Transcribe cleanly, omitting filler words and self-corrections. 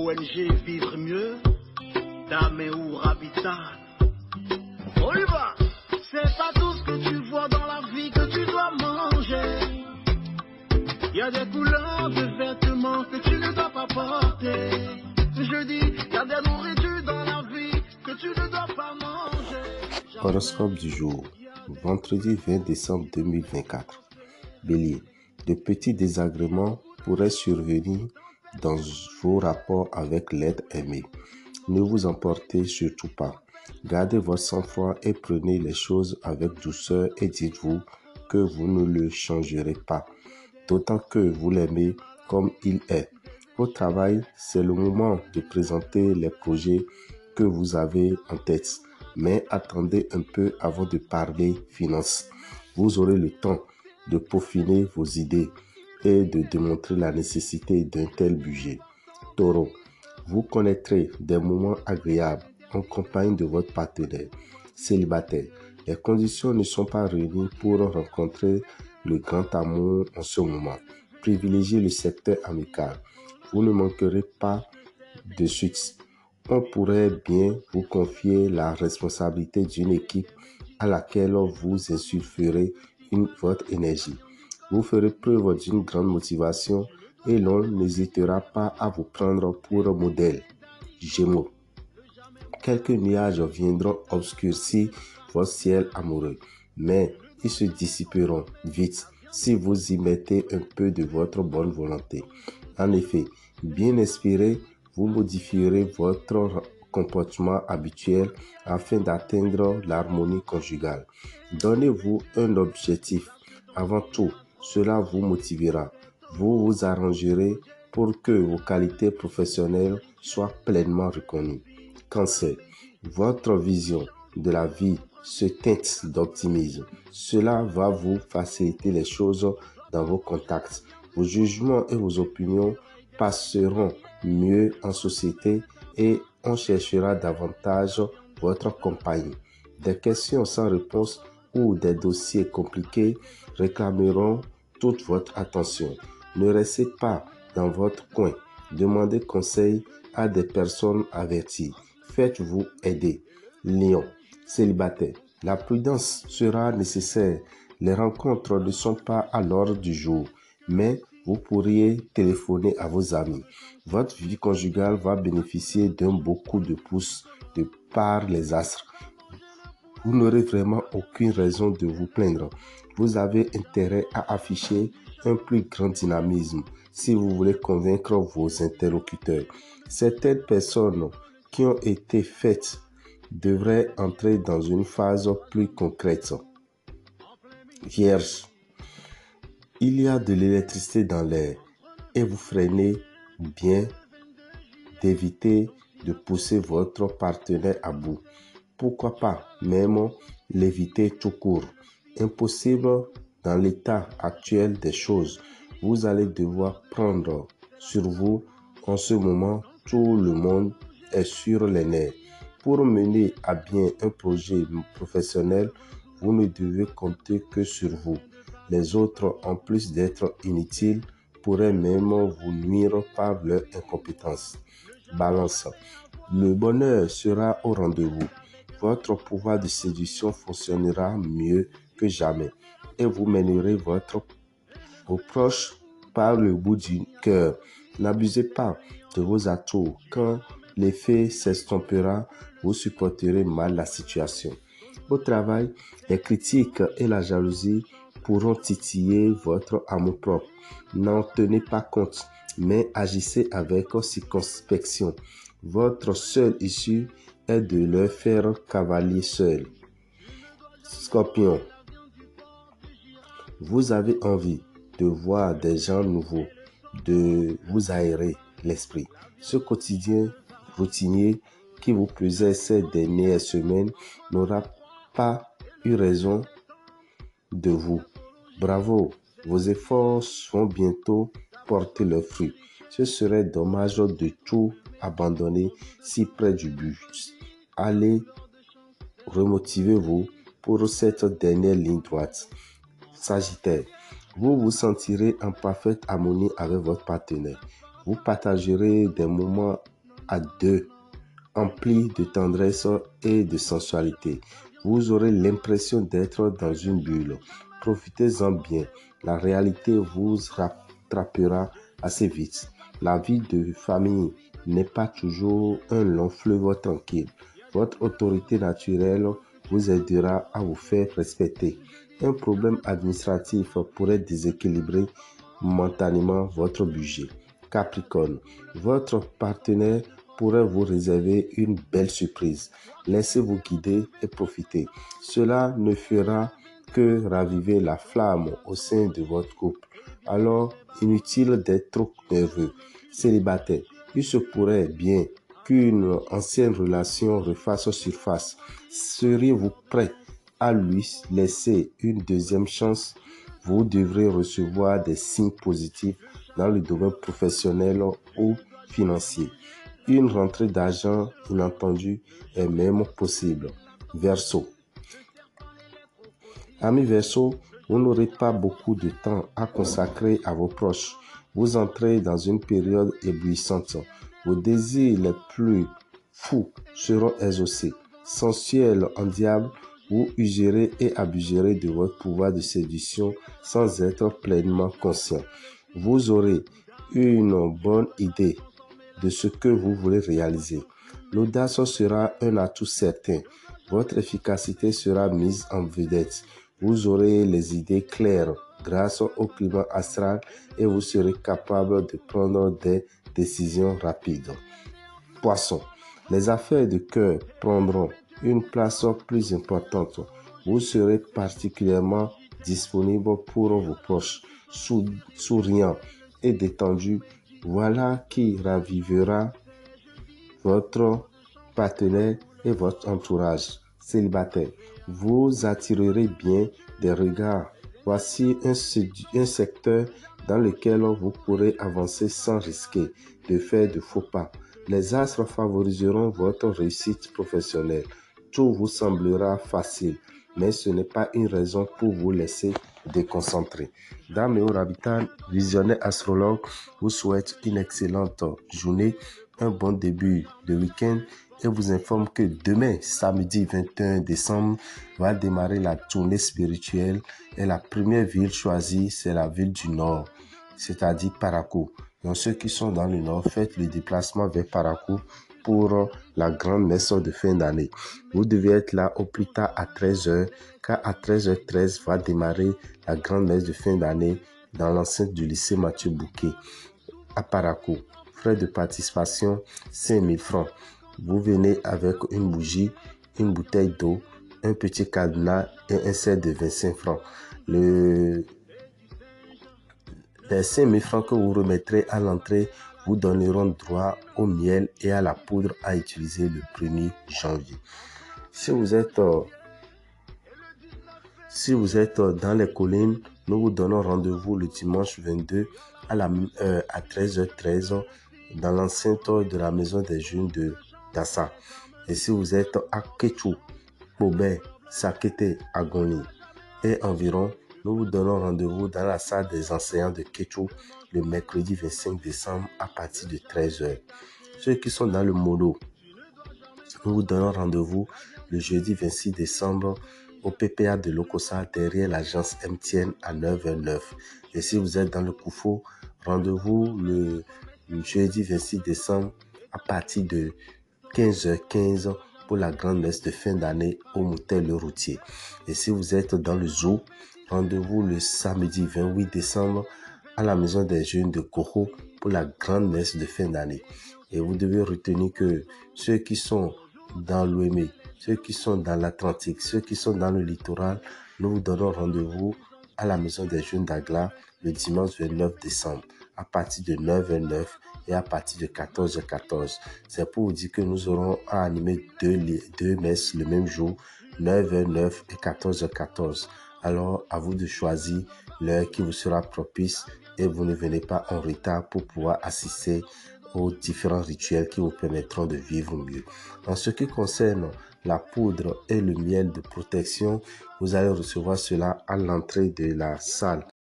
ONG Vivre Mieux, Daméou Habitat. On y va. C'est pas tout ce que tu vois dans la vie que tu dois manger. Il y a des couleurs de vêtements que tu ne dois pas porter. Je dis, il y a des nourritures dans la vie que tu ne dois pas manger. Horoscope du jour, vendredi 20 décembre 2024. Bélier, de petits désagréments pourraient survenir dans vos rapports avec l'être aimé. Ne vous emportez surtout pas. Gardez votre sang-froid et prenez les choses avec douceur et dites-vous que vous ne le changerez pas, d'autant que vous l'aimez comme il est. Au travail, c'est le moment de présenter les projets que vous avez en tête, mais attendez un peu avant de parler finances. Vous aurez le temps de peaufiner vos idées et de démontrer la nécessité d'un tel budget. Taureau, vous connaîtrez des moments agréables en compagnie de votre partenaire. Célibataire, les conditions ne sont pas réunies pour rencontrer le grand amour en ce moment. Privilégiez le secteur amical. Vous ne manquerez pas de suite. On pourrait bien vous confier la responsabilité d'une équipe à laquelle vous insufflerez votre énergie. Vous ferez preuve d'une grande motivation et l'on n'hésitera pas à vous prendre pour modèle. Gémeaux, quelques nuages viendront obscurcir votre ciel amoureux, mais ils se dissiperont vite si vous y mettez un peu de votre bonne volonté. En effet, bien inspiré, vous modifierez votre comportement habituel afin d'atteindre l'harmonie conjugale. Donnez-vous un objectif. Avant tout, cela vous motivera. Vous vous arrangerez pour que vos qualités professionnelles soient pleinement reconnues. Cancer, votre vision de la vie se teinte d'optimisme. Cela va vous faciliter les choses dans vos contacts. Vos jugements et vos opinions passeront mieux en société et on cherchera davantage votre compagnie. Des questions sans réponse ou des dossiers compliqués réclameront toute votre attention. Ne restez pas dans votre coin. Demandez conseil à des personnes averties. Faites-vous aider. Lion, célibataire, la prudence sera nécessaire. Les rencontres ne sont pas à l'ordre du jour, mais vous pourriez téléphoner à vos amis. Votre vie conjugale va bénéficier d'un beau coup de pouce de par les astres. Vous n'aurez vraiment aucune raison de vous plaindre. Vous avez intérêt à afficher un plus grand dynamisme si vous voulez convaincre vos interlocuteurs. Certaines personnes qui ont été faites devraient entrer dans une phase plus concrète. Vierge, il y a de l'électricité dans l'air et vous freinez bien d'éviter de pousser votre partenaire à bout. Pourquoi pas même l'éviter tout court. Impossible dans l'état actuel des choses. Vous allez devoir prendre sur vous en ce moment. Tout le monde est sur les nerfs. Pour mener à bien un projet professionnel, vous ne devez compter que sur vous. Les autres, en plus d'être inutiles, pourraient même vous nuire par leur incompétence. Balance. Le bonheur sera au rendez-vous. Votre pouvoir de séduction fonctionnera mieux que jamais et vous mènerez vos proches par le bout du cœur. N'abusez pas de vos atouts. Quand l'effet s'estompera, vous supporterez mal la situation. Au travail, les critiques et la jalousie pourront titiller votre amour-propre. N'en tenez pas compte, mais agissez avec circonspection. Votre seule issue est de leur faire cavalier seul. Scorpion, vous avez envie de voir des gens nouveaux, de vous aérer l'esprit. Ce quotidien routinier qui vous pesait ces dernières semaines n'aura pas eu raison de vous. Bravo, vos efforts vont bientôt porter leurs fruits. Ce serait dommage de tout abandonner si près du but. Allez, remotivez-vous pour cette dernière ligne droite. Sagittaire, vous vous sentirez en parfaite harmonie avec votre partenaire. Vous partagerez des moments à deux, empli de tendresse et de sensualité. Vous aurez l'impression d'être dans une bulle. Profitez-en bien. La réalité vous rattrapera assez vite. La vie de famille n'est pas toujours un long fleuve tranquille. Votre autorité naturelle vous aidera à vous faire respecter. Un problème administratif pourrait déséquilibrer momentanément votre budget. Capricorne, votre partenaire pourrait vous réserver une belle surprise. Laissez-vous guider et profiter. Cela ne fera que raviver la flamme au sein de votre couple. Alors, inutile d'être trop nerveux. Célibataire, il se pourrait bien qu'une ancienne relation refasse surface. Seriez-vous prêt à lui laisser une deuxième chance? Vous devrez recevoir des signes positifs dans le domaine professionnel ou financier. Une rentrée d'argent inattendue est même possible. Verseau. Amis Verseau, vous n'aurez pas beaucoup de temps à consacrer à vos proches. Vous entrez dans une période éblouissante. Vos désirs les plus fous seront exaucés. Sensuel en diable, vous userez et abuserez de votre pouvoir de séduction sans être pleinement conscient. Vous aurez une bonne idée de ce que vous voulez réaliser. L'audace sera un atout certain. Votre efficacité sera mise en vedette. Vous aurez les idées claires grâce au climat astral et vous serez capable de prendre des décisions rapides. Poisson. Les affaires de cœur prendront une place plus importante. Vous serez particulièrement disponible pour vos proches, souriant et détendu. Voilà qui ravivera votre partenaire et votre entourage. Célibataire, vous attirerez bien des regards. Voici un secteur dans lequel vous pourrez avancer sans risquer de faire de faux pas. Les astres favoriseront votre réussite professionnelle. Tout vous semblera facile, mais ce n'est pas une raison pour vous laisser déconcentrer. Dame et Rabitan, visionnaire astrologue, vous souhaite une excellente journée, un bon début de week-end et vous informe que demain, samedi 21 décembre, va démarrer la tournée spirituelle et la première ville choisie, c'est la ville du Nord, c'est-à-dire Parakou. Donc ceux qui sont dans le Nord, faites le déplacement vers Parakou pour la grande messe de fin d'année. Vous devez être là au plus tard à 13h, car à 13h13 va démarrer la grande messe de fin d'année dans l'enceinte du lycée Mathieu Bouquet à Parakou. Frais de participation, 5 000 francs. Vous venez avec une bougie, une bouteille d'eau, un petit cadenas et un set de 25 francs. Les 5 000 francs que vous remettrez à l'entrée vous donneront droit au miel et à la poudre à utiliser le 1er janvier. Si vous êtes dans les collines, nous vous donnons rendez-vous le dimanche 22 à 13h13 dans l'enceinte de la maison des jeunes de Dassa. Et si vous êtes à Kéchou, Bobé, Sakete, Agoni et environ, nous vous donnons rendez-vous dans la salle des enseignants de Kéchou le mercredi 25 décembre à partir de 13h. Ceux qui sont dans le Molo, nous vous donnons rendez-vous le jeudi 26 décembre au PPA de Lokossa derrière l'agence MTN à 9h09. Et si vous êtes dans le Koufo, rendez-vous le jeudi 26 décembre à partir de 15h15 pour la grande messe de fin d'année au motel Le Routier. Et si vous êtes dans le zoo, rendez-vous le samedi 28 décembre à la maison des jeunes de Koro pour la grande messe de fin d'année. Et vous devez retenir que ceux qui sont dans l'Ouémé, ceux qui sont dans l'Atlantique, ceux qui sont dans le littoral, nous vous donnons rendez-vous à la maison des jeunes d'Agla le dimanche 29 décembre à partir de 9h09 et à partir de 14h14. C'est pour vous dire que nous aurons à animer deux messes le même jour, 9h09 et 14h14. Alors, à vous de choisir l'heure qui vous sera propice et vous ne venez pas en retard pour pouvoir assister aux différents rituels qui vous permettront de vivre mieux. En ce qui concerne la poudre et le miel de protection, vous allez recevoir cela à l'entrée de la salle